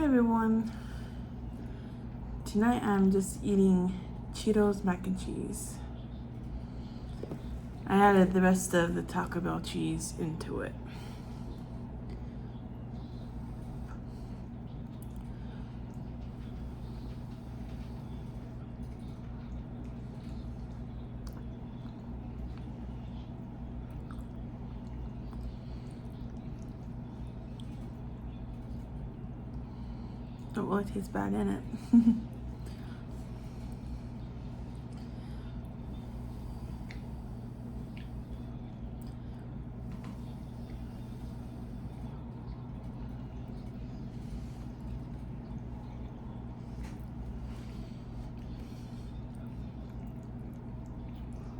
everyone. Tonight I'm just eating Cheetos Mac and Cheese. I added the rest of the Taco Bell cheese into it. Don't really taste bad in it.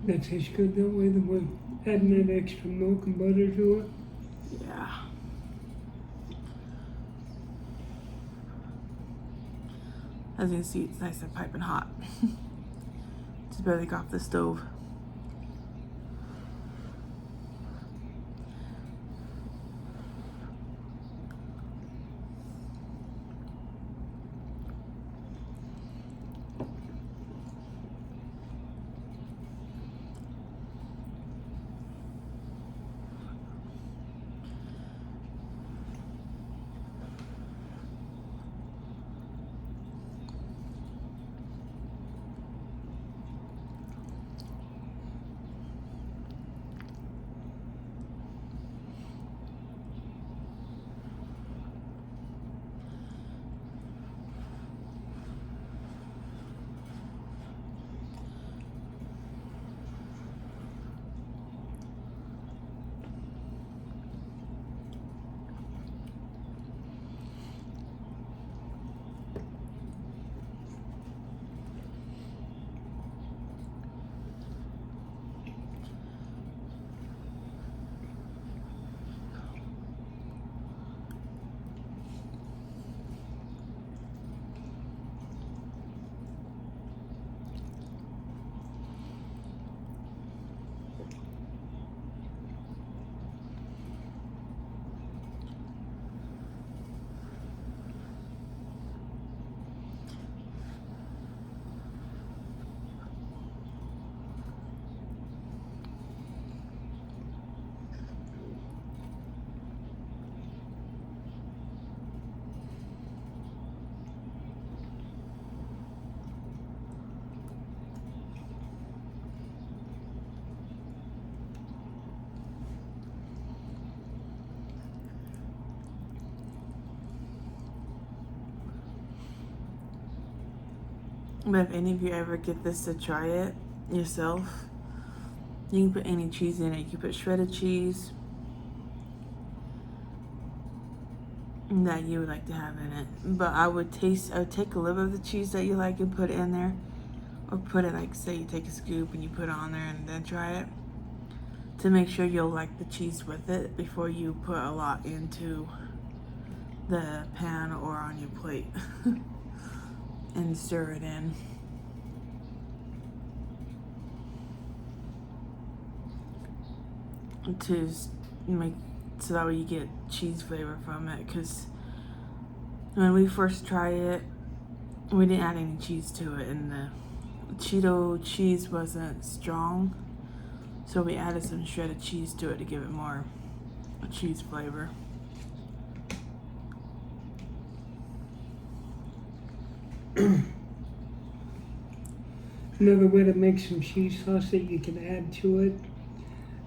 That tastes good that way, the one adding that extra milk and butter to it. Yeah. As you can see, it's nice and piping hot. Just barely got off the stove. But if any of you ever get this to try it yourself, you can put any cheese in it. You can put shredded cheese that you would like to have in it. But I would take a little bit of the cheese that you like and put it in there. Or put it, like, say you take a scoop and you put it on there and then try it. To make sure you'll like the cheese with it before you put a lot into the pan or on your plate. And stir it in. To make so that way you get cheese flavor from it. Because when we first tried it, we didn't add any cheese to it, and the Cheeto cheese wasn't strong, so we added some shredded cheese to it to give it more cheese flavor. Another way to make some cheese sauce that you can add to it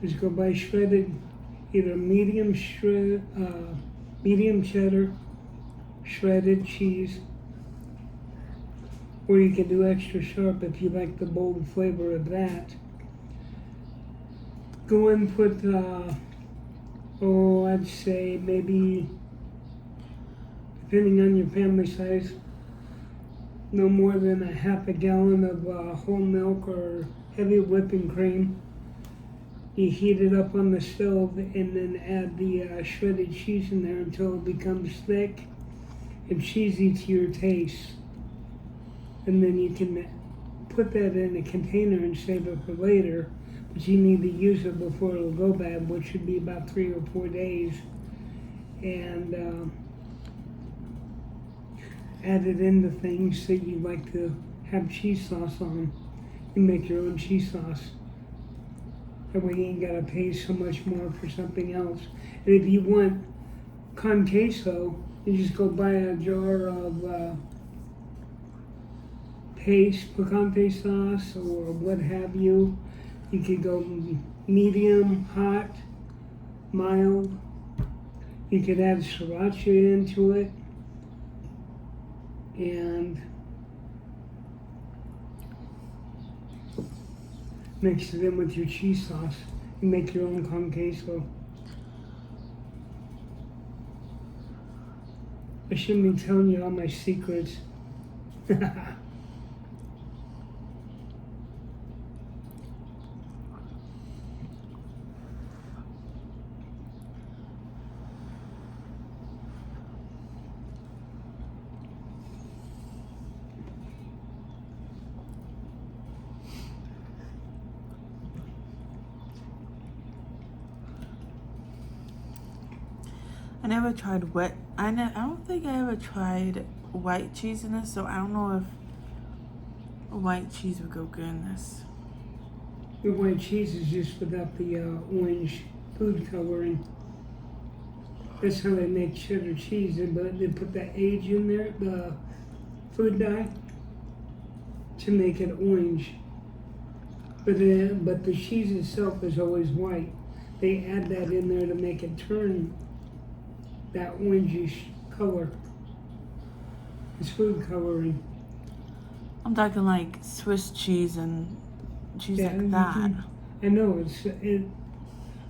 is go buy shredded, either medium cheddar, shredded cheese, or you can do extra sharp if you like the bold flavor of that. Go and put, I'd say maybe, depending on your family size, no more than a half a gallon of whole milk or heavy whipping cream. You heat it up on the stove and then add the shredded cheese in there until it becomes thick and cheesy to your taste. And then you can put that in a container and save it for later, but you need to use it before it'll go bad, which should be about 3 or 4 days. And added into things that you like to have cheese sauce on. You make your own cheese sauce. That way you ain't gotta pay so much more for something else. And if you want con queso, you just go buy a jar of paste, picante sauce, or what have you. You could go medium, hot, mild. You could add sriracha into it. And mix it in with your cheese sauce. You make your own con queso. I shouldn't be telling you all my secrets. I never tried wet. I don't think I ever tried white cheese in this, so I don't know if white cheese would go good in this. The white cheese is just without the orange food coloring. That's how they make cheddar cheese. They put that age in there, the food dye, to make it orange. But the cheese itself is always white. They add that in there to make it turn that orangish color. It's food coloring. I'm talking like Swiss cheese and cheese like that. I know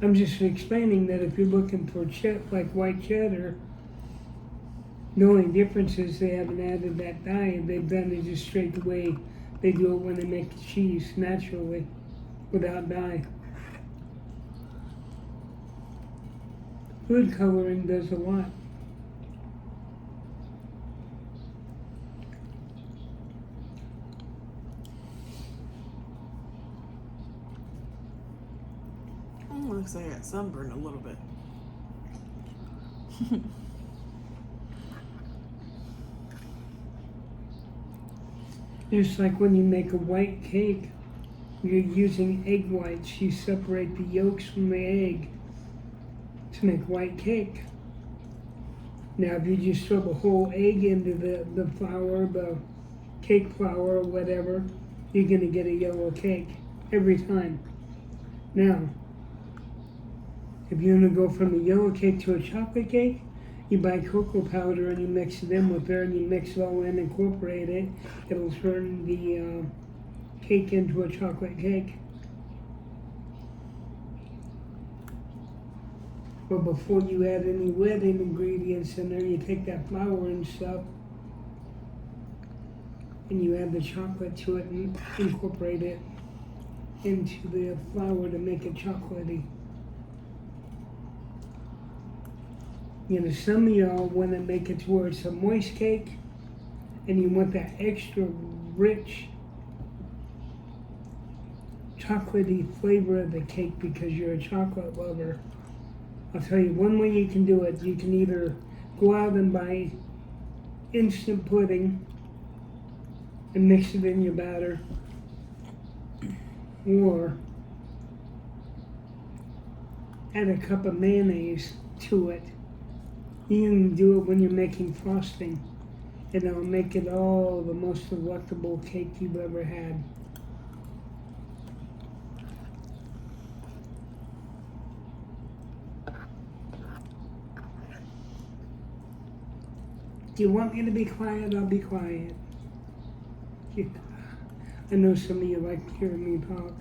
I'm just explaining that if you're looking for like white cheddar, the only difference is they haven't added that dye. They've done it just straight the way they do it when they make the cheese naturally, without dye. Food coloring does a lot. Looks like I got sunburned a little bit. Just like when you make a white cake, you're using egg whites. You separate the yolks from the egg to make white cake. Now, if you just throw the whole egg into the flour, the cake flour or whatever, you're gonna get a yellow cake every time. Now, if you want to go from a yellow cake to a chocolate cake, you buy cocoa powder and you mix it in with there and you mix it all in, incorporate it. It'll turn the cake into a chocolate cake. But before you add any wet ingredients in there, you take that flour and stuff and you add the chocolate to it and incorporate it into the flour to make it chocolatey. You know, some of y'all want to make it to where it's a moist cake and you want that extra rich chocolatey flavor of the cake because you're a chocolate lover. I'll tell you one way you can do it. You can either go out and buy instant pudding and mix it in your batter, or add a cup of mayonnaise to it. You can do it when you're making frosting, and it'll make it all the most delectable cake you've ever had. Do you want me to be quiet? I'll be quiet. I know some of you like hearing me talk.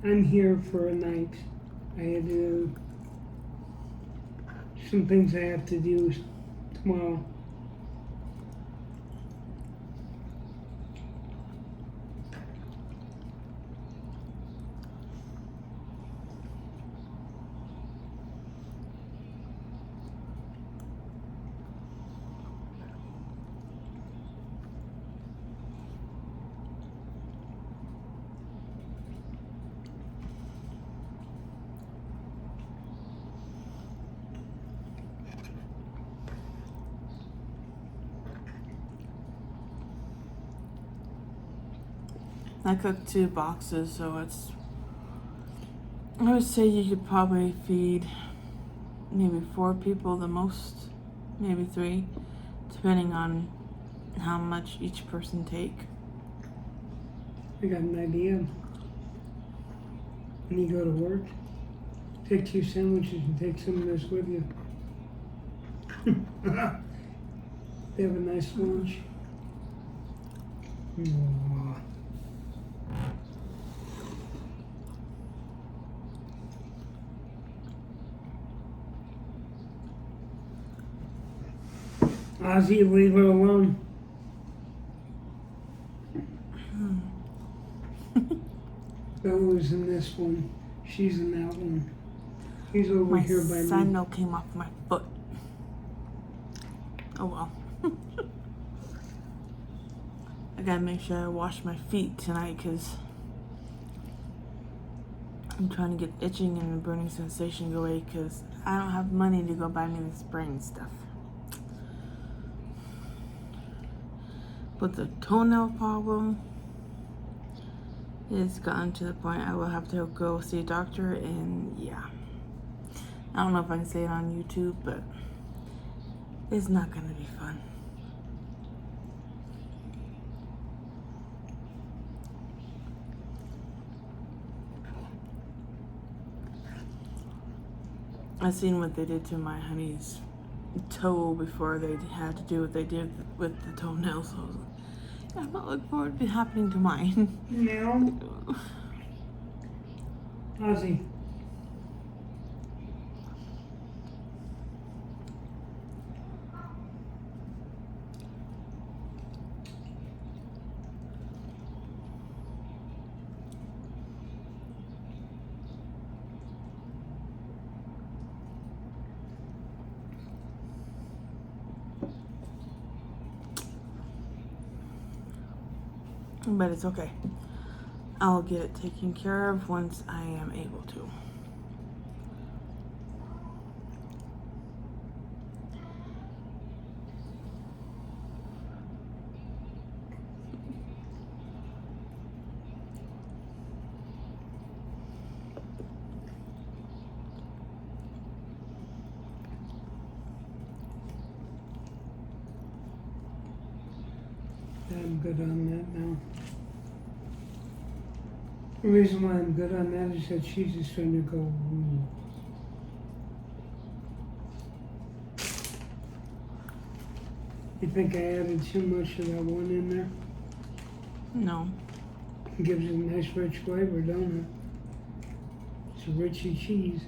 I'm here for a night. I had some things I have to do tomorrow. I cooked 2 boxes, so I would say you could probably feed maybe 4 people the most, maybe 3, depending on how much each person take. I got an idea. When you go to work, take 2 sandwiches and take some of this with you. They have a nice lunch. Aww. Ozzy, leave her alone. Bella's in this one. She's in that one. He's over My here by me. sandal came off my foot. Oh well. I gotta make sure I wash my feet tonight because I'm trying to get itching and the burning sensation go away because I don't have money to go buy me this brain stuff. But the toenail problem has gotten to the point I will have to go see a doctor, and yeah. I don't know if I can say it on YouTube, but it's not gonna be fun. I seen what they did to my honey's toe before they had to do what they did with the toenails. So I was like, I'm not looking forward to it happening to mine. Meow. Ozzy. But it's okay. I'll get it taken care of once I am able to. I'm good on that now. The reason why I'm good on that is that she's just trying to go, ooh. You think I added too much of that one in there? No. It gives it a nice rich flavor, don't it? It's a richy cheese.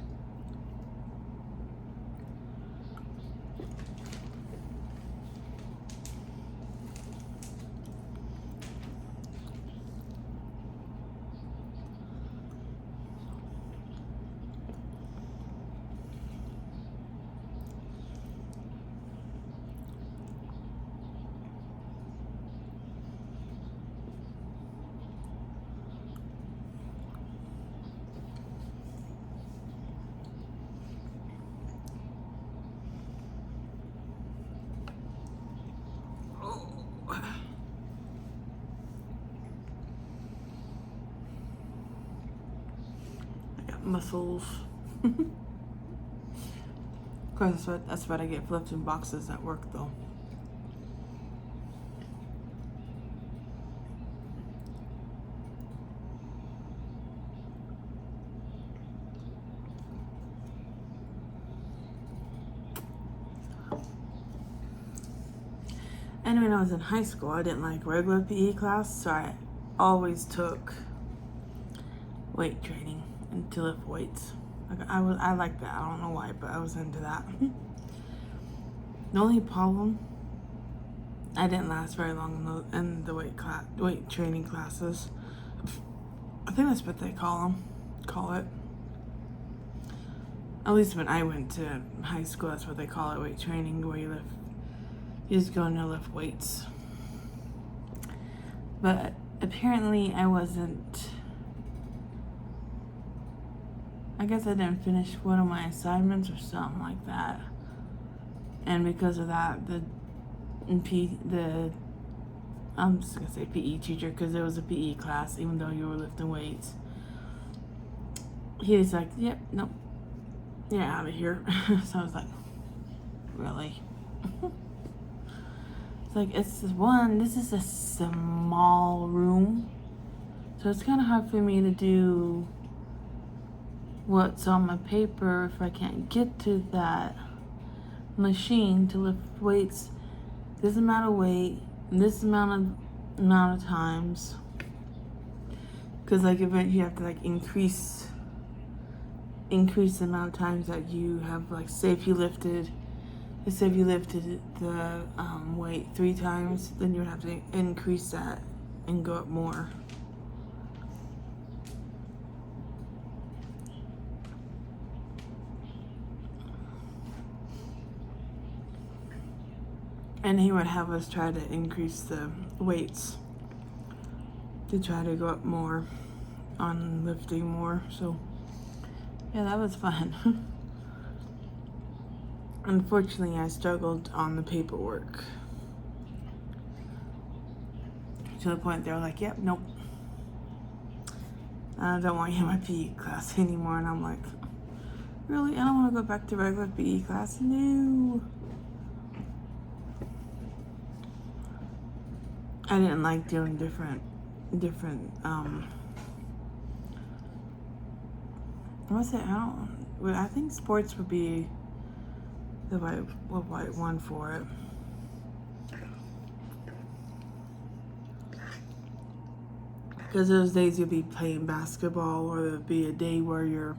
Muscles. Of course, that's what I get for lifting boxes at work, though. And when I was in high school, I didn't like regular PE class, so I always took weight training and to lift weights. I like that. I don't know why, but I was into that. The only problem, I didn't last very long in the weight training classes. I think that's what they call it. At least when I went to high school, that's what they call it, weight training, where you just go in there and lift weights. But apparently I guess I didn't finish one of my assignments or something like that. And because of that, the I'm just gonna say PE teacher because there was a PE class, even though you were lifting weights. He was like, "Yep, nope, you're out of here." So I was like, "Really?" It's like, this is a small room, so it's kind of hard for me to do what's on my paper if I can't get to that machine to lift weights this amount of weight, this amount of times. Because like if you have to like increase the amount of times that you have, like say if you lifted the weight 3 times, then you would have to increase that and go up more. And he would have us try to increase the weights to try to go up more on lifting more. So yeah, that was fun. Unfortunately, I struggled on the paperwork to the point they were like, "Yep, nope, I don't want you in my PE class anymore." And I'm like, "Really? I don't want to go back to regular PE class? No." I didn't like doing different I think sports would be the right one for it. Because those days you'll be playing basketball, or there'll be a day where you're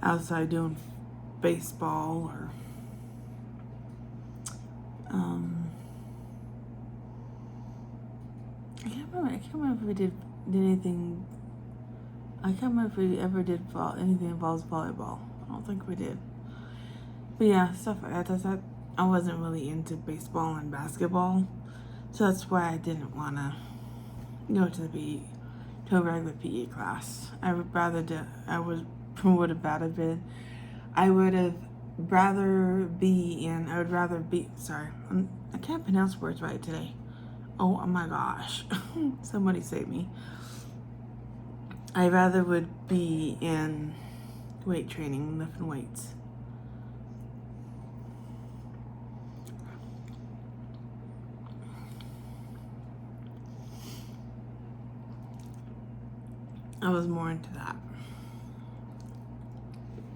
outside doing baseball, or I can't remember if we did anything. I can't remember if we ever did anything involves volleyball. I don't think we did. But yeah, stuff like that. I wasn't really into baseball and basketball, so that's why I didn't want to go to a regular PE class. I would rather I would have rather been. I would have rather be in. I would rather be. Sorry, I can't pronounce words right today. Oh my gosh, somebody save me. I rather would be in weight training, lifting weights. I was more into that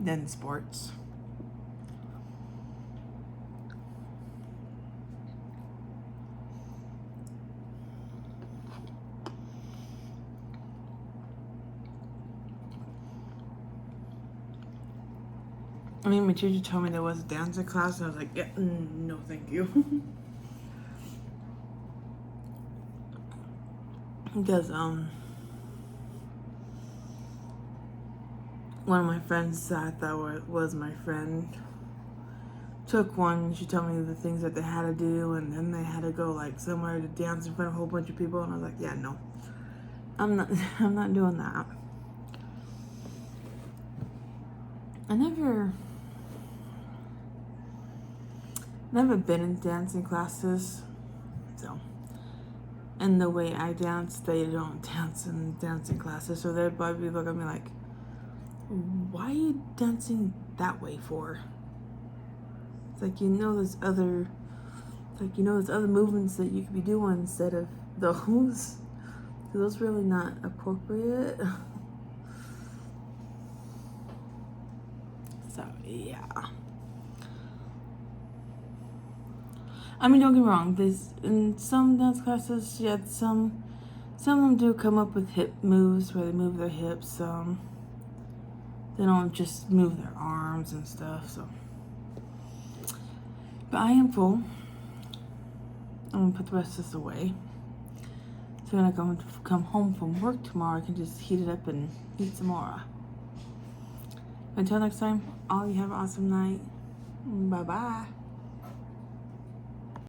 than sports. I mean, my teacher told me there was a dancing class, and I was like, yeah, no, thank you. Because one of my friends that I thought was my friend took one. She told me the things that they had to do, and then they had to go like somewhere to dance in front of a whole bunch of people, and I was like, yeah, no, I'm not doing that. I never been in dancing classes, so. And the way I dance, they don't dance in dancing classes, so they'd probably look at me like, "Why are you dancing that way for?" It's like, there's other movements that you could be doing instead of those. Are those really not appropriate? So yeah. I mean, don't get me wrong. There's in some dance classes, yeah, some of them do come up with hip moves where they move their hips. They don't just move their arms and stuff. So, but I am full. I'm gonna put the rest of this away. So when I come home from work tomorrow, I can just heat it up and eat some more. Until next time, all you have an awesome night. Bye bye.